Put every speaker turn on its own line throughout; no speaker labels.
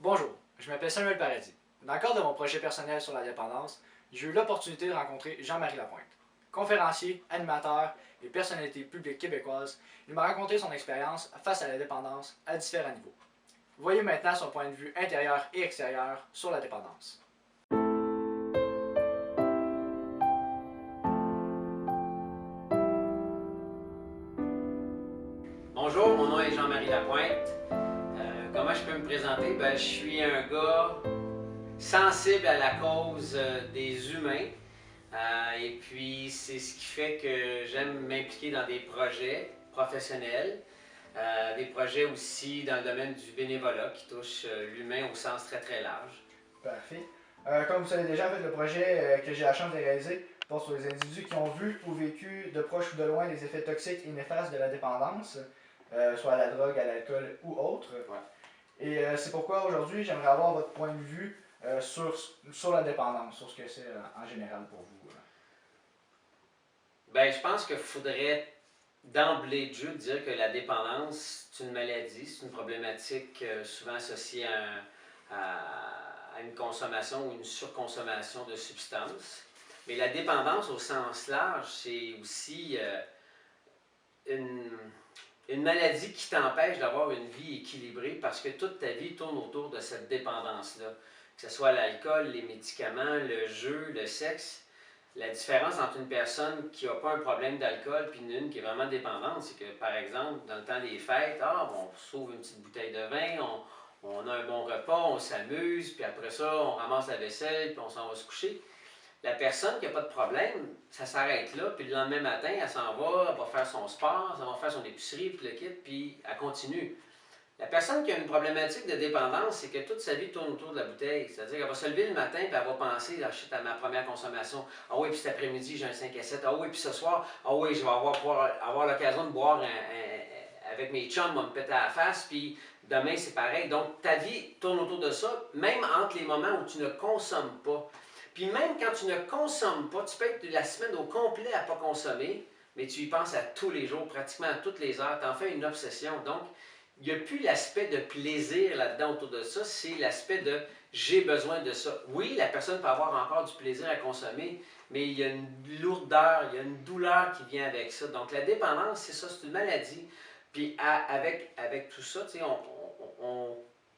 Bonjour, je m'appelle Samuel Paradis. Dans le cadre de mon projet personnel sur la dépendance, j'ai eu l'opportunité de rencontrer Jean-Marie Lapointe. Conférencier, animateur et personnalité publique québécoise, il m'a raconté son expérience face à la dépendance à différents niveaux. Voyez maintenant son point de vue intérieur et extérieur sur la dépendance.
Bonjour, mon nom est Jean-Marie Lapointe. Comment je peux me présenter? Je suis un gars sensible à la cause des humains. Et puis, c'est ce qui fait que j'aime m'impliquer dans des projets professionnels, des projets aussi dans le domaine du bénévolat qui touche l'humain au sens très très large.
Parfait. Comme vous savez déjà, en fait, le projet que j'ai la chance de réaliser porte sur les individus qui ont vu ou vécu de proche ou de loin les effets toxiques et néfastes de la dépendance, soit à la drogue, à l'alcool ou autre.
Ouais.
Et c'est pourquoi aujourd'hui, j'aimerais avoir votre point de vue sur la dépendance, sur ce que c'est en général pour vous.
Je pense qu'il faudrait d'emblée de jeu dire que la dépendance, c'est une maladie, c'est une problématique souvent associée à une consommation ou une surconsommation de substances. Mais la dépendance au sens large, c'est aussi une, une maladie qui t'empêche d'avoir une vie équilibrée parce que toute ta vie tourne autour de cette dépendance-là. Que ce soit l'alcool, les médicaments, le jeu, le sexe. La différence entre une personne qui n'a pas un problème d'alcool et une qui est vraiment dépendante, c'est que, par exemple, dans le temps des fêtes, on sauve une petite bouteille de vin, on a un bon repas, on s'amuse, puis après ça, on ramasse la vaisselle, puis on s'en va se coucher. La personne qui n'a pas de problème, ça s'arrête là, puis le lendemain matin, elle s'en va, elle va faire son sport, elle va faire son épicerie, puis le kit, puis elle continue. La personne qui a une problématique de dépendance, c'est que toute sa vie tourne autour de la bouteille. C'est-à-dire qu'elle va se lever le matin et elle va penser à ma première consommation. Ah oui, puis cet après-midi, j'ai un 5 à 7. Ah oui, puis ce soir, ah oui, je vais pouvoir avoir l'occasion de boire avec mes chums, on va me péter à la face, puis demain, c'est pareil. Donc, ta vie tourne autour de ça, même entre les moments où tu ne consommes pas. Puis même quand tu ne consommes pas, tu peux être la semaine au complet à ne pas consommer, mais tu y penses à tous les jours, pratiquement à toutes les heures. Tu en fais une obsession. Donc, il n'y a plus l'aspect de plaisir là-dedans autour de ça, c'est l'aspect de j'ai besoin de ça. Oui, la personne peut avoir encore du plaisir à consommer, mais il y a une lourdeur, il y a une douleur qui vient avec ça. Donc la dépendance, c'est ça, c'est une maladie. Puis avec tout ça, on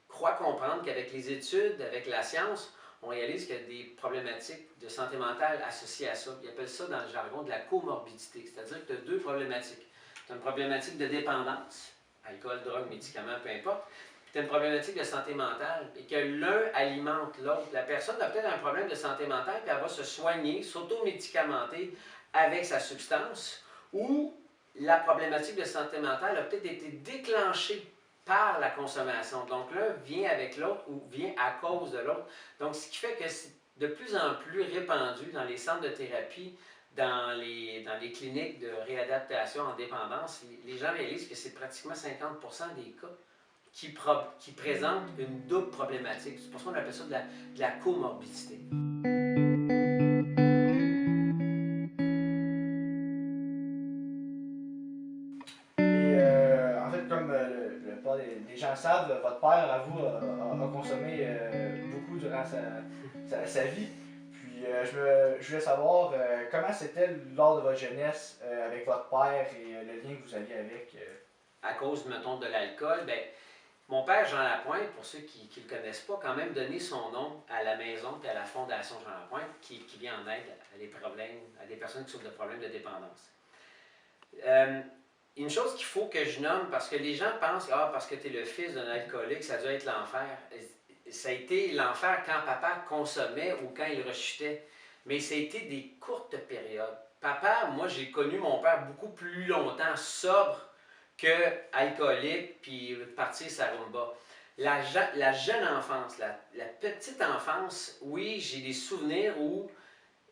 croit comprendre qu'avec les études, avec la science, on réalise qu'il y a des problématiques de santé mentale associées à ça. Ils appellent ça dans le jargon de la comorbidité, c'est-à-dire que tu as deux problématiques. Tu as une problématique de dépendance, alcool, drogue, médicaments, peu importe, puis tu as une problématique de santé mentale et que l'un alimente l'autre. La personne a peut-être un problème de santé mentale puis elle va se soigner, s'automédicamenter avec sa substance ou la problématique de santé mentale a peut-être été déclenchée par la consommation. Donc l'un vient avec l'autre ou vient à cause de l'autre. Donc ce qui fait que c'est de plus en plus répandu dans les centres de thérapie, dans les cliniques de réadaptation en dépendance, les gens réalisent que c'est pratiquement 50% des cas qui présentent une double problématique. C'est pour ça qu'on appelle ça de la comorbidité.
Et en fait, comme la plupart des gens savent, votre père, à vous, a consommé beaucoup durant sa vie. Puis je voulais savoir comment c'était lors de votre jeunesse avec votre père et le lien que vous aviez avec.
À cause, mettons, de l'alcool, mon père, Jean Lapointe, pour ceux qui ne le connaissent pas, a quand même donné son nom à la maison et à la fondation Jean Lapointe qui vient en aide à des personnes qui souffrent de problèmes de dépendance. Une chose qu'il faut que je nomme, parce que les gens pensent parce que tu es le fils d'un alcoolique, ça doit être l'enfer. Ça a été l'enfer quand papa consommait ou quand il rechutait. Mais ça a été des courtes périodes. Papa, moi, j'ai connu mon père beaucoup plus longtemps sobre que alcoolique, puis partir sa rumba. La jeune enfance, la petite enfance, oui, j'ai des souvenirs où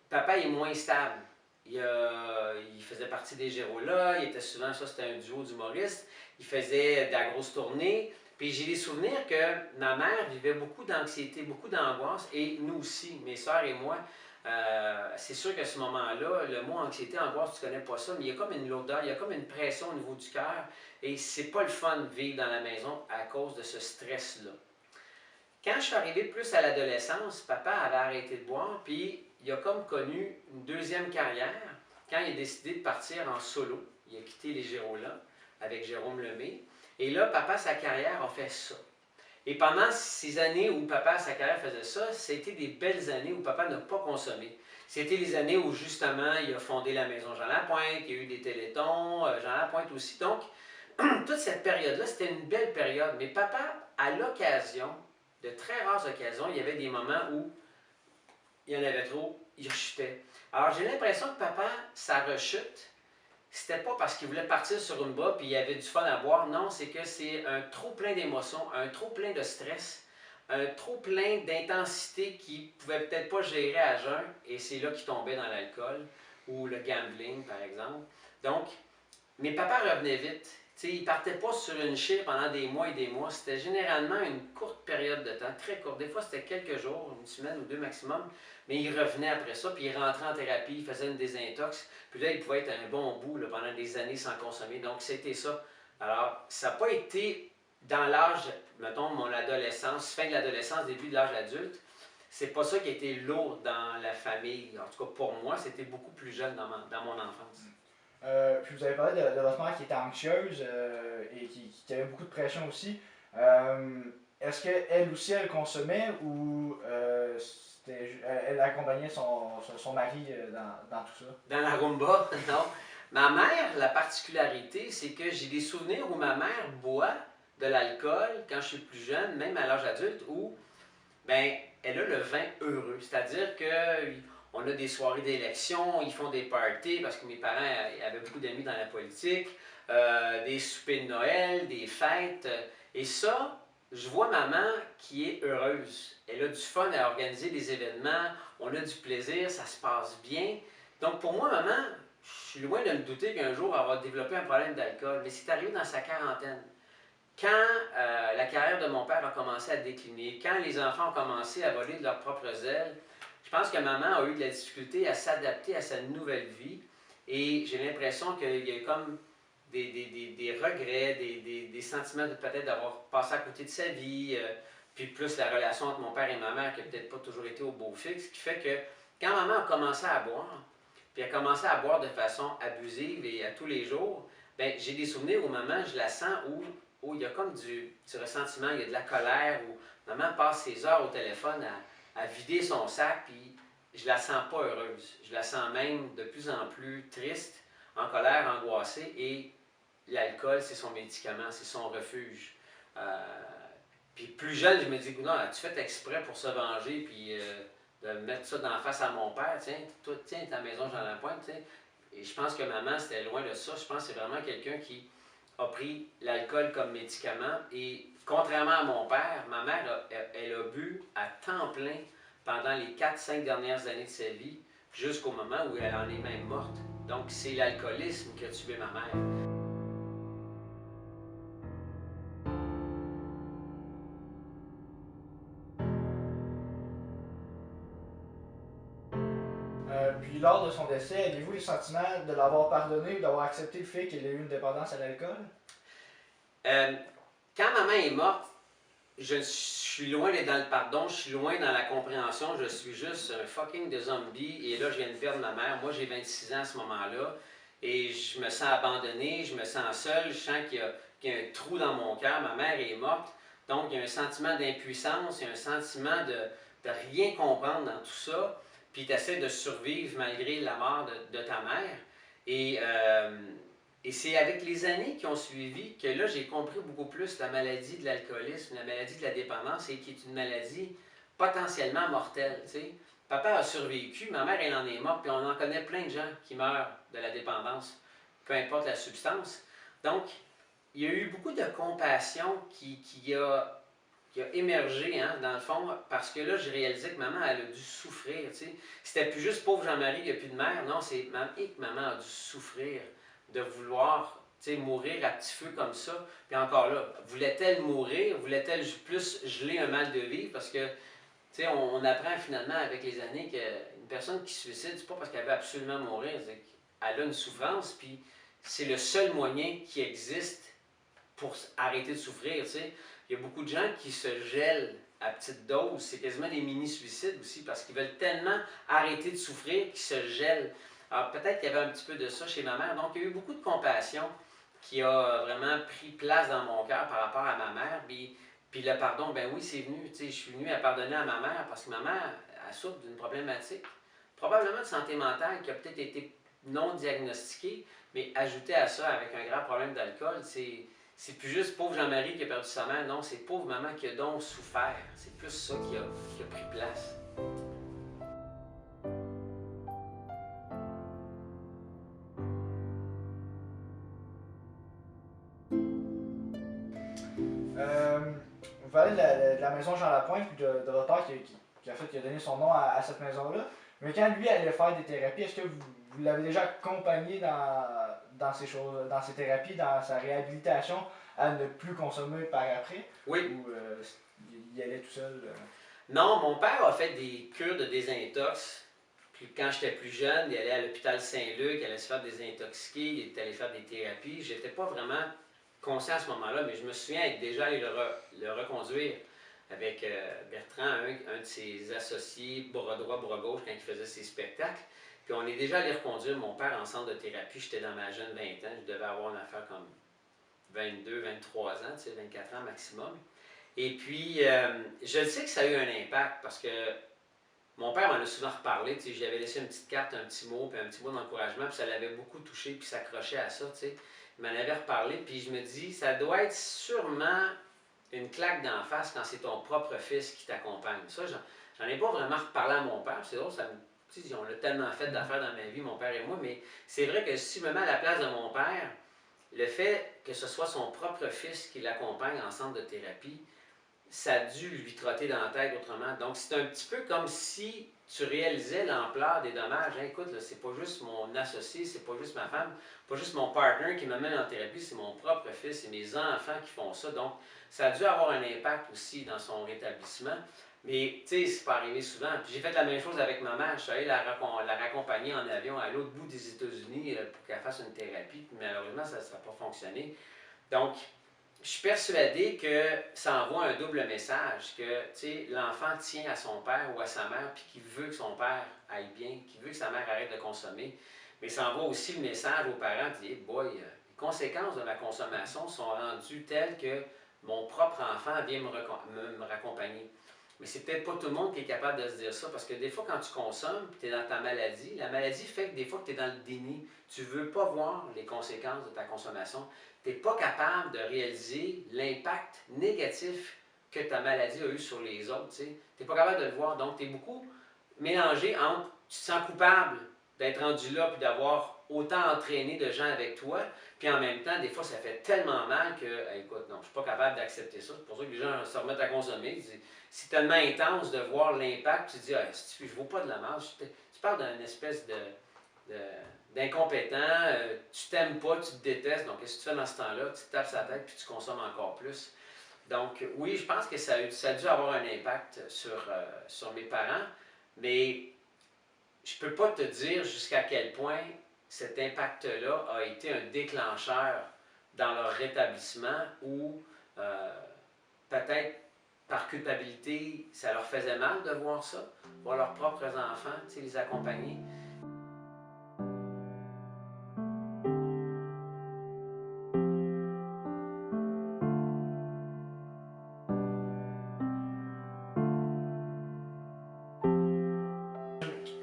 papa est moins stable. Il faisait partie des Gérolas, il était souvent, ça c'était un duo d'humoristes, il faisait de la grosse tournée. Puis j'ai des souvenirs que ma mère vivait beaucoup d'anxiété, beaucoup d'angoisse, et nous aussi, mes soeurs et moi. C'est sûr qu'à ce moment-là, le mot anxiété, angoisse, tu connais pas ça, mais il y a comme une lourdeur, il y a comme une pression au niveau du cœur, et c'est pas le fun de vivre dans la maison à cause de ce stress-là. Quand je suis arrivé plus à l'adolescence, papa avait arrêté de boire, puis il a comme connu une deuxième carrière quand il a décidé de partir en solo. Il a quitté les Gérolas avec Jérôme Lemay. Et là, papa, sa carrière a fait ça. Et pendant ces années où papa, sa carrière faisait ça, c'était des belles années où papa n'a pas consommé. C'était les années où, justement, il a fondé la maison Jean Lapointe, il y a eu des télétons, Jean Lapointe aussi. Donc, toute cette période-là, c'était une belle période. Mais papa, à l'occasion, de très rares occasions, il y avait des moments où il y en avait trop, il rechutait. Alors, j'ai l'impression que papa, sa rechute, c'était pas parce qu'il voulait partir sur une bas puis il y avait du fun à boire. Non, c'est que c'est un trop plein d'émotions, un trop plein de stress, un trop plein d'intensité qu'il pouvait peut-être pas gérer à jeun et c'est là qu'il tombait dans l'alcool ou le gambling, par exemple. Donc, mais papa revenait vite. T'sais, il ne partait pas sur une chire pendant des mois et des mois. C'était généralement une courte période de temps, très courte. Des fois, c'était quelques jours, une semaine ou deux maximum. Mais il revenait après ça, puis il rentrait en thérapie, il faisait une désintox. Puis là, il pouvait être un bon bout là, pendant des années sans consommer. Donc, c'était ça. Alors, ça n'a pas été dans l'âge, mettons, mon adolescence, fin de l'adolescence, début de l'âge adulte. C'est pas ça qui a été lourd dans la famille. En tout cas, pour moi, c'était beaucoup plus jeune dans mon enfance.
Puis vous avez parlé de votre mère qui était anxieuse et qui avait beaucoup de pression aussi. Est-ce qu'elle aussi, elle consommait ou elle accompagnait son mari dans tout ça?
Dans la rumba, non. Ma mère, la particularité, c'est que j'ai des souvenirs où ma mère boit de l'alcool quand je suis plus jeune, même à l'âge adulte, où ben, elle a le vin heureux. C'est-à-dire qu'on a des soirées d'élection, ils font des parties, parce que mes parents avaient beaucoup d'amis dans la politique, des soupers de Noël, des fêtes. Et ça, je vois maman qui est heureuse. Elle a du fun à organiser des événements, on a du plaisir, ça se passe bien. Donc pour moi, maman, je suis loin de me douter qu'un jour elle va développer un problème d'alcool, mais c'est arrivé dans sa quarantaine. Quand la carrière de mon père a commencé à décliner, quand les enfants ont commencé à voler de leurs propres ailes, je pense que maman a eu de la difficulté à s'adapter à sa nouvelle vie. Et j'ai l'impression qu'il y a comme des regrets, des sentiments de peut-être d'avoir passé à côté de sa vie, puis plus la relation entre mon père et ma mère qui n'a peut-être pas toujours été au beau fixe, ce qui fait que quand maman a commencé à boire, puis a commencé à boire de façon abusive et à tous les jours, ben j'ai des souvenirs où maman, je la sens où il y a comme du ressentiment, il y a de la colère, où maman passe ses heures au téléphone à vider son sac, puis je la sens pas heureuse. Je la sens même de plus en plus triste, en colère, angoissée, et l'alcool, c'est son médicament, c'est son refuge. Puis plus jeune, je me dis, non, as-tu fait exprès pour se venger, puis de mettre ça dans la face à mon père, tiens, toi, tiens, ta maison, j'en ai pointe, tu sais. Et je pense que maman, c'était loin de ça. Je pense que c'est vraiment quelqu'un qui a pris l'alcool comme médicament. Et contrairement à mon père, ma mère, elle a bu à temps plein pendant les 4-5 dernières années de sa vie, jusqu'au moment où elle en est même morte. Donc, c'est l'alcoolisme qui a tué ma mère.
Puis lors de son décès, avez-vous le sentiment de l'avoir pardonné ou d'avoir accepté le fait qu'il ait eu une dépendance à l'alcool?
Quand maman est morte, je suis loin d'être dans le pardon, je suis loin dans la compréhension, je suis juste un fucking de zombie et là je viens de perdre ma mère. Moi j'ai 26 ans à ce moment-là et je me sens abandonné, je me sens seul, je sens qu'il y a un trou dans mon cœur, ma mère est morte. Donc il y a un sentiment d'impuissance, il y a un sentiment de rien comprendre dans tout ça. Puis tu essaies de survivre malgré la mort de ta mère. Et c'est avec les années qui ont suivi que là, j'ai compris beaucoup plus la maladie de l'alcoolisme, la maladie de la dépendance, et qui est une maladie potentiellement mortelle. T'sais. Papa a survécu, ma mère, elle en est morte, puis on en connaît plein de gens qui meurent de la dépendance, peu importe la substance. Donc, il y a eu beaucoup de compassion qui a émergé, hein, dans le fond, parce que là, j'ai réalisé que maman, elle a dû souffrir. C'était plus juste pauvre Jean-Marie, il n'y a plus de mère. Non, c'est que maman a dû souffrir de vouloir mourir à petit feu comme ça. Puis encore là, voulait-elle mourir? Voulait-elle plus geler un mal de vivre? Parce que on apprend finalement avec les années qu'une personne qui se suicide, c'est pas parce qu'elle veut absolument mourir, c'est qu'elle a une souffrance, puis c'est le seul moyen qui existe pour arrêter de souffrir. T'sais. Il y a beaucoup de gens qui se gèlent à petite dose, c'est quasiment des mini-suicides aussi, parce qu'ils veulent tellement arrêter de souffrir qu'ils se gèlent. Alors peut-être qu'il y avait un petit peu de ça chez ma mère. Donc il y a eu beaucoup de compassion qui a vraiment pris place dans mon cœur par rapport à ma mère. Puis le pardon, ben oui, c'est venu. Je suis venu à pardonner à ma mère parce que ma mère, elle souffre d'une problématique, probablement de santé mentale, qui a peut-être été non diagnostiquée, mais ajouté à ça avec un grave problème d'alcool, c'est plus juste pauvre Jean-Marie qui a perdu sa mère, non, c'est pauvre maman qui a donc souffert. C'est plus ça qui a pris place.
Vous parlez de la maison Jean Lapointe, puis de votre père qui a donné son nom à cette maison-là. Mais quand lui allait faire des thérapies, est-ce que vous l'avez déjà accompagné dans ces choses, dans ses thérapies, dans sa réhabilitation, à ne plus consommer par après?
Oui.
Ou il allait tout seul?
Non, mon père a fait des cures de désintox. Puis quand j'étais plus jeune, il allait à l'hôpital Saint-Luc, il allait se faire désintoxiquer, il était allé faire des thérapies. J'étais pas vraiment conscient à ce moment-là, mais je me souviens être déjà allé le reconduire avec Bertrand, un de ses associés, bras droit, bras gauche, quand il faisait ses spectacles. Puis on est déjà allé reconduire mon père en centre de thérapie. J'étais dans ma jeune vingtaine, je devais avoir une affaire comme 22, 23 ans, tu sais, 24 ans maximum. Et puis, je sais que ça a eu un impact parce que mon père m'en a souvent reparlé, tu sais, j'y avais laissé une petite carte, un petit mot, puis un petit mot d'encouragement, puis ça l'avait beaucoup touché, puis s'accrochait à ça, tu sais. Il m'en avait reparlé, puis je me dis, ça doit être sûrement une claque d'en face quand c'est ton propre fils qui t'accompagne. Ça, j'en ai pas vraiment reparlé à mon père, c'est drôle, ça me, tu sais, on a tellement fait d'affaires dans ma vie, mon père et moi, mais c'est vrai que si je me mets à la place de mon père, le fait que ce soit son propre fils qui l'accompagne en centre de thérapie, ça a dû lui trotter dans la tête autrement. Donc, c'est un petit peu comme si tu réalisais l'ampleur des dommages. Hein, écoute, c'est pas juste mon associé, c'est pas juste ma femme, pas juste mon partner qui m'amène en thérapie, c'est mon propre fils, c'est mes enfants qui font ça. Donc, ça a dû avoir un impact aussi dans son rétablissement. Mais, tu sais, c'est pas arrivé souvent. Puis j'ai fait la même chose avec ma mère. Je suis allé la raccompagner en avion à l'autre bout des États-Unis pour qu'elle fasse une thérapie. Puis malheureusement, ça n'a pas fonctionné. Donc, je suis persuadé que ça envoie un double message, que l'enfant tient à son père ou à sa mère, puis qu'il veut que son père aille bien, qu'il veut que sa mère arrête de consommer. Mais ça envoie aussi le message aux parents qui disent hey boy, les conséquences de ma consommation sont rendues telles que mon propre enfant vient me raccompagner. Mais c'est peut-être pas tout le monde qui est capable de se dire ça, parce que des fois, quand tu consommes, tu es dans ta maladie, la maladie fait que des fois, tu es dans le déni. Tu ne veux pas voir les conséquences de ta consommation. Tu n'es pas capable de réaliser l'impact négatif que ta maladie a eu sur les autres. Tu n'es pas capable de le voir. Donc, tu es beaucoup mélangé entre tu te sens coupable d'être rendu là puis d'avoir autant entraîné de gens avec toi, puis en même temps, des fois, ça fait tellement mal que, écoute, non, je ne suis pas capable d'accepter ça. C'est pour ça que les gens se remettent à consommer. C'est tellement intense de voir l'impact, tu te dis, ah, je ne vaux pas de la marge. Tu parles d'une espèce d'incompétent, tu t'aimes pas, tu te détestes, donc qu'est-ce que tu fais dans ce temps-là? Tu te tapes sa tête puis tu consommes encore plus. Donc oui, je pense que ça a dû avoir un impact sur mes parents, mais je peux pas te dire jusqu'à quel point cet impact-là a été un déclencheur dans leur rétablissement ou peut-être par culpabilité, ça leur faisait mal de voir ça, voir leurs propres enfants, les accompagner.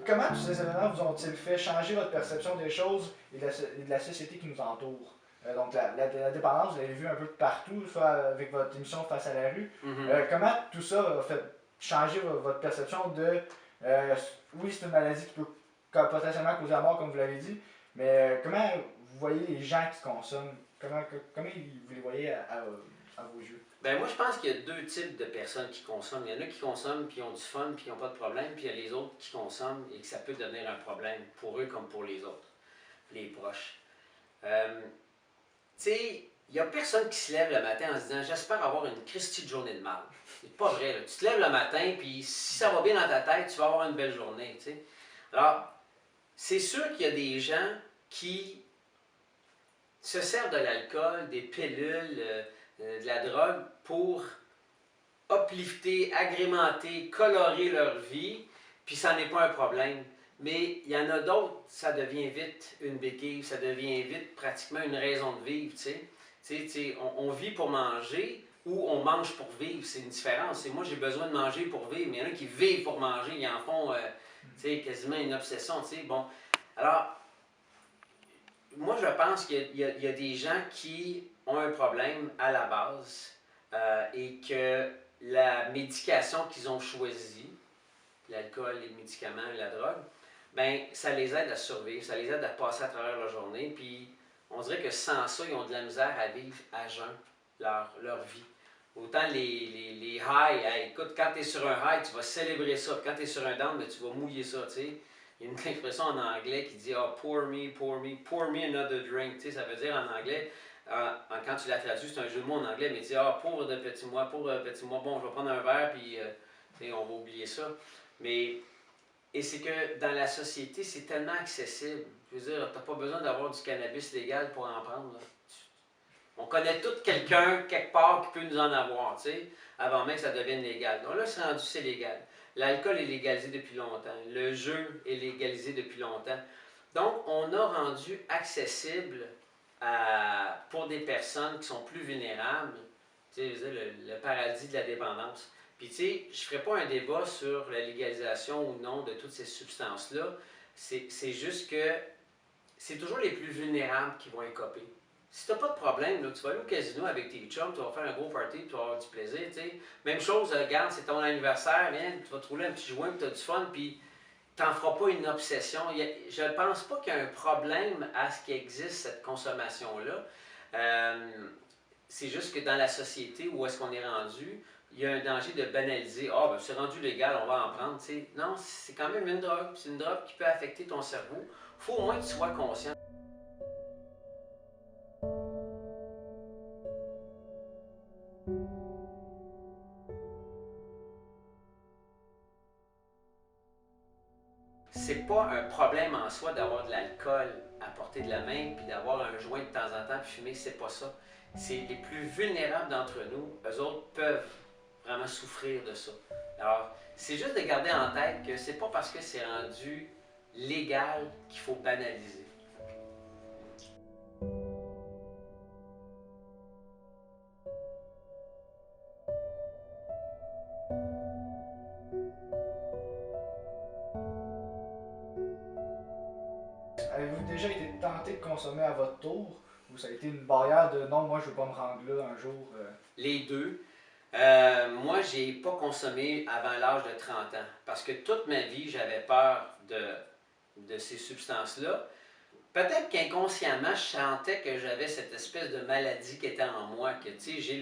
Comment tous ces événements vous ont-ils fait changer votre perception des choses et de la société qui nous entoure? Donc la dépendance, vous l'avez vu un peu partout, soit avec votre émission Face à la rue. Comment tout ça a fait changer votre perception de... oui, c'est une maladie qui peut potentiellement causer la mort, comme vous l'avez dit, mais comment vous voyez les gens qui consomment? Comment vous les voyez à vos yeux?
Ben moi, je pense qu'il y a deux types de personnes qui consomment. Il y en a qui consomment, puis ont du fun, puis qui n'ont pas de problème, puis il y a les autres qui consomment et que ça peut devenir un problème pour eux comme pour les autres, les proches. Tu sais, il n'y a personne qui se lève le matin en se disant « J'espère avoir une Christie de journée de mal ». C'est pas vrai, là. Tu te lèves le matin, puis si ça va bien dans ta tête, tu vas avoir une belle journée, tu sais. Alors, c'est sûr qu'il y a des gens qui se servent de l'alcool, des pilules, de la drogue pour uplifter, agrémenter, colorer leur vie, puis ça n'est pas un problème. Mais il y en a d'autres, ça devient vite une béquille, ça devient vite pratiquement une raison de vivre, tu sais. On vit pour manger ou on mange pour vivre, c'est une différence. Moi, j'ai besoin de manger pour vivre, mais il y en a qui vivent pour manger, ils en font quasiment une obsession, tu sais. Bon, alors, moi, je pense qu'il y a des gens qui ont un problème à la base et que la médication qu'ils ont choisie, l'alcool, les médicaments, la drogue, ben ça les aide à survivre, ça les aide à passer à travers la journée, puis on dirait que sans ça, ils ont de la misère à vivre à jeun leur vie. Autant les highs, hey, écoute, quand tu es sur un high, tu vas célébrer ça, quand tu es sur un down, ben, tu vas mouiller ça, tu sais. Il y a une expression en anglais qui dit oh, pour me another drink. Tu sais, ça veut dire en anglais, quand tu la traduis, c'est un jeu de mots en anglais, mais tu dis ah, pour de petit moi, bon, je vais prendre un verre, puis on va oublier ça. Mais, et c'est que dans la société, c'est tellement accessible. Je veux dire, tu n'as pas besoin d'avoir du cannabis légal pour en prendre. Là. On connaît tout quelqu'un, quelque part, qui peut nous en avoir, tu sais, avant même que ça devienne légal. Donc là, c'est rendu, c'est légal. L'alcool est légalisé depuis longtemps. Le jeu est légalisé depuis longtemps. Donc, on a rendu accessible pour des personnes qui sont plus vulnérables, tu sais, le paradis de la dépendance. Puis, tu sais, je ne ferai pas un débat sur la légalisation ou non de toutes ces substances-là. C'est juste que c'est toujours les plus vulnérables qui vont écoper. Si tu n'as pas de problème, là, tu vas aller au casino avec tes chums, tu vas faire un gros party, tu vas avoir du plaisir, tu sais. Même chose, regarde, c'est ton anniversaire, viens, tu vas te rouler un petit joint, tu as du fun, puis tu n'en feras pas une obsession. Je ne pense pas qu'il y a un problème à ce qu'il existe cette consommation-là. C'est juste que dans la société où est-ce qu'on est rendu, il y a un danger de banaliser. Ah, ben c'est rendu légal, on va en prendre. T'sais. Non, c'est quand même une drogue. C'est une drogue qui peut affecter ton cerveau. Il faut au moins que tu sois conscient. C'est pas un problème en soi d'avoir de l'alcool à portée de la main, puis d'avoir un joint de temps en temps, puis fumer, c'est pas ça. C'est les plus vulnérables d'entre nous, eux autres peuvent vraiment souffrir de ça. Alors, c'est juste de garder en tête que c'est pas parce que c'est rendu légal qu'il faut banaliser.
Avez-vous déjà été tenté de consommer à votre tour ou ça a été une barrière de non, moi je veux pas me rendre là un jour?
Les deux. Moi, j'ai pas consommé avant l'âge de 30 ans parce que toute ma vie, j'avais peur de ces substances-là. Peut-être qu'inconsciemment, je sentais que j'avais cette espèce de maladie qui était en moi, que tu sais,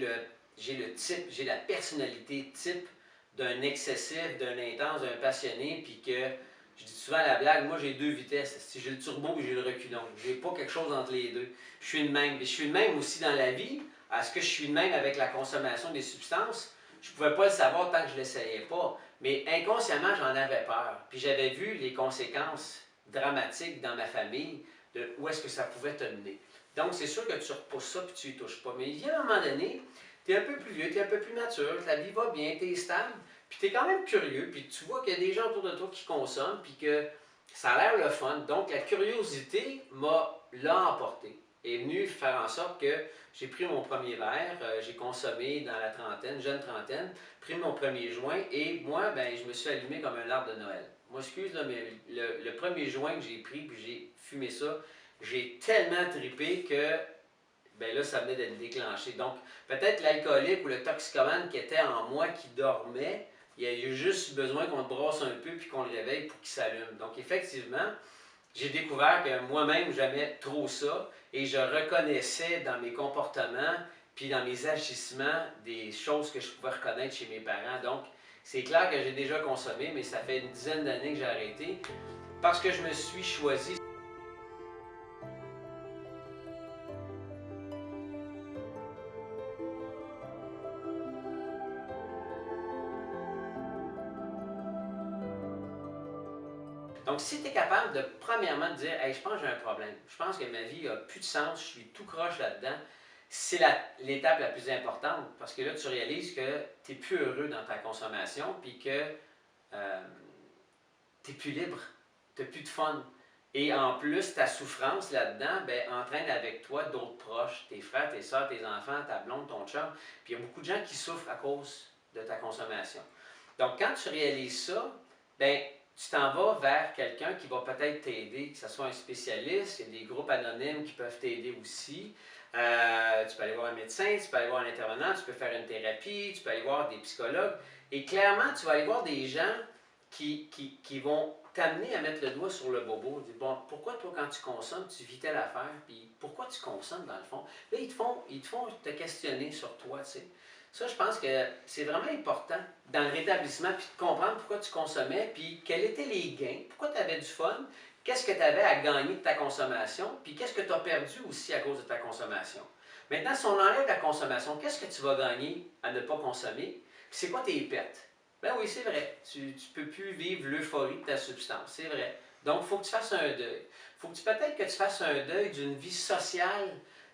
j'ai le type, j'ai la personnalité type d'un excessif, d'un intense, d'un passionné, puis que je dis souvent à la blague, moi j'ai deux vitesses, si j'ai le turbo et j'ai le reculon, j'ai pas quelque chose entre les deux. Je suis le même, mais je suis le même aussi dans la vie. Est-ce que je suis le même avec la consommation des substances? Je pouvais pas le savoir tant que je ne l'essayais pas, mais inconsciemment j'en avais peur. Puis j'avais vu les conséquences dramatiques dans ma famille de où est-ce que ça pouvait te mener. Donc, c'est sûr que tu repousses ça et tu n'y touches pas. Mais il vient un moment donné, tu es un peu plus vieux, tu es un peu plus mature, ta vie va bien, tu es stable, puis tu es quand même curieux, puis tu vois qu'il y a des gens autour de toi qui consomment, puis que ça a l'air le fun. Donc, la curiosité l'a emporté. Est venue faire en sorte que j'ai pris mon premier verre, j'ai consommé dans la trentaine, jeune trentaine, pris mon premier joint, et moi, ben, je me suis allumé comme un arbre de Noël. Moi, excuse, là, mais le premier joint que j'ai pris, puis j'ai fumé ça, j'ai tellement trippé que ben là, ça venait d'être déclenché. Donc, peut-être l'alcoolique ou le toxicomane qui était en moi, qui dormait, il y a eu juste besoin qu'on le brasse un peu puis qu'on le réveille pour qu'il s'allume. Donc, effectivement, j'ai découvert que moi-même, j'aimais trop ça et je reconnaissais dans mes comportements puis dans mes agissements des choses que je pouvais reconnaître chez mes parents. Donc, c'est clair que j'ai déjà consommé, mais ça fait une dizaine d'années que j'ai arrêté parce que je me suis choisi. Donc, si tu es capable de, premièrement, de dire hey, je pense que j'ai un problème, je pense que ma vie n'a plus de sens, je suis tout croche là-dedans, c'est l'étape la plus importante parce que là, tu réalises que tu n'es plus heureux dans ta consommation puis que tu n'es plus libre, tu n'as plus de fun. Et en plus, ta souffrance là-dedans entraîne avec toi d'autres proches, tes frères, tes soeurs, tes enfants, ta blonde, ton chum. Puis il y a beaucoup de gens qui souffrent à cause de ta consommation. Donc, quand tu réalises ça, tu t'en vas vers quelqu'un qui va peut-être t'aider, que ce soit un spécialiste, il y a des groupes anonymes qui peuvent t'aider aussi. Tu peux aller voir un médecin, tu peux aller voir un intervenant, tu peux faire une thérapie, tu peux aller voir des psychologues. Et clairement, tu vas aller voir des gens qui vont t'amener à mettre le doigt sur le bobo. Dire, bon, pourquoi toi, quand tu consommes, tu vis telle affaire, puis pourquoi tu consommes dans le fond? Là, ils te font te questionner sur toi, tu sais. Ça, je pense que c'est vraiment important dans le rétablissement, puis de comprendre pourquoi tu consommais, puis quels étaient les gains, pourquoi tu avais du fun, qu'est-ce que tu avais à gagner de ta consommation, puis qu'est-ce que tu as perdu aussi à cause de ta consommation. Maintenant, si on enlève la consommation, qu'est-ce que tu vas gagner à ne pas consommer, puis c'est quoi tes pertes? Ben oui, c'est vrai, tu ne peux plus vivre l'euphorie de ta substance, c'est vrai. Donc, il faut que tu fasses un deuil. Il faut que peut-être que tu fasses un deuil d'une vie sociale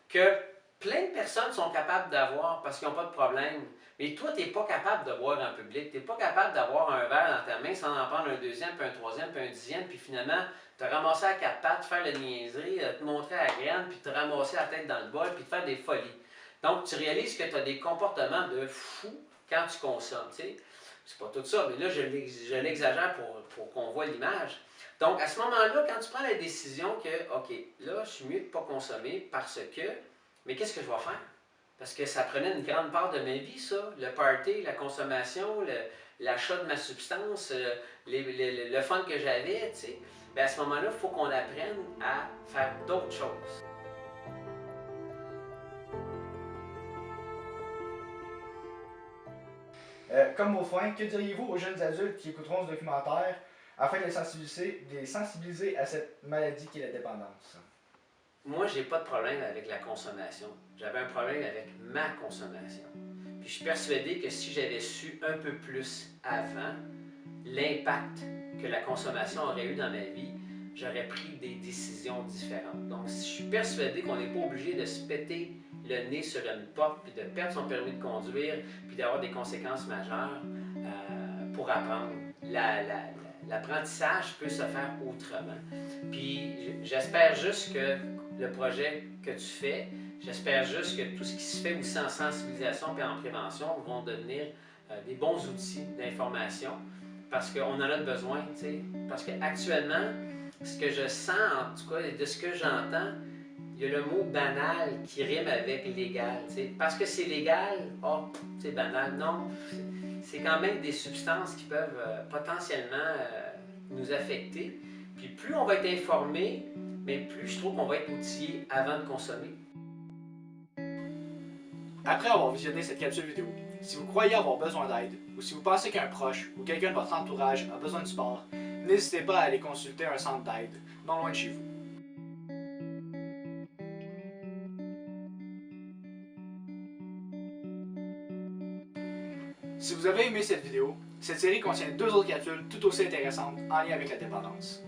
que plein de personnes sont capables d'avoir parce qu'ils n'ont pas de problème. Mais toi, tu n'es pas capable de boire en public. Tu n'es pas capable d'avoir un verre dans ta main sans en prendre un deuxième, puis un troisième, puis un dixième, puis finalement, te ramasser à quatre pattes, faire la niaiserie, te montrer à la graine, puis te ramasser la tête dans le bol, puis te faire des folies. Donc, tu réalises que tu as des comportements de fou quand tu consommes. T'sais. C'est pas tout ça, mais là, je l'exagère pour qu'on voit l'image. Donc, à ce moment-là, quand tu prends la décision que, OK, là, je suis mieux de ne pas consommer parce que, mais qu'est-ce que je vais faire? Parce que ça prenait une grande part de ma vie, ça. Le party, la consommation, l'achat de ma substance, le fun que j'avais, tu sais. Bien, à ce moment-là, il faut qu'on apprenne à faire d'autres choses.
Comme au fin, que diriez-vous aux jeunes adultes qui écouteront ce documentaire afin de les sensibiliser à cette maladie qui est la dépendance?
Moi, j'ai pas de problème avec la consommation. J'avais un problème avec ma consommation. Puis je suis persuadé que si j'avais su un peu plus avant l'impact que la consommation aurait eu dans ma vie, j'aurais pris des décisions différentes. Donc, je suis persuadé qu'on n'est pas obligé de se péter le nez sur une porte, puis de perdre son permis de conduire, puis d'avoir des conséquences majeures pour apprendre. L'apprentissage peut se faire autrement. Puis j'espère juste que le projet que tu fais, j'espère juste que tout ce qui se fait aussi en sensibilisation et en prévention vont devenir des bons outils d'information parce qu'on en a besoin, tu sais. Parce qu'actuellement, ce que je sens, en tout cas, et de ce que j'entends, il y a le mot banal qui rime avec légal, tu sais. Parce que c'est légal, oh, c'est banal. Non, c'est quand même des substances qui peuvent potentiellement nous affecter. Puis plus on va être informé, mais plus je trouve qu'on va être outillé avant de consommer.
Après avoir visionné cette capsule vidéo, si vous croyez avoir besoin d'aide, ou si vous pensez qu'un proche ou quelqu'un de votre entourage a besoin de support, n'hésitez pas à aller consulter un centre d'aide, non loin de chez vous. Si vous avez aimé cette vidéo, cette série contient 2 autres capsules tout aussi intéressantes en lien avec la dépendance.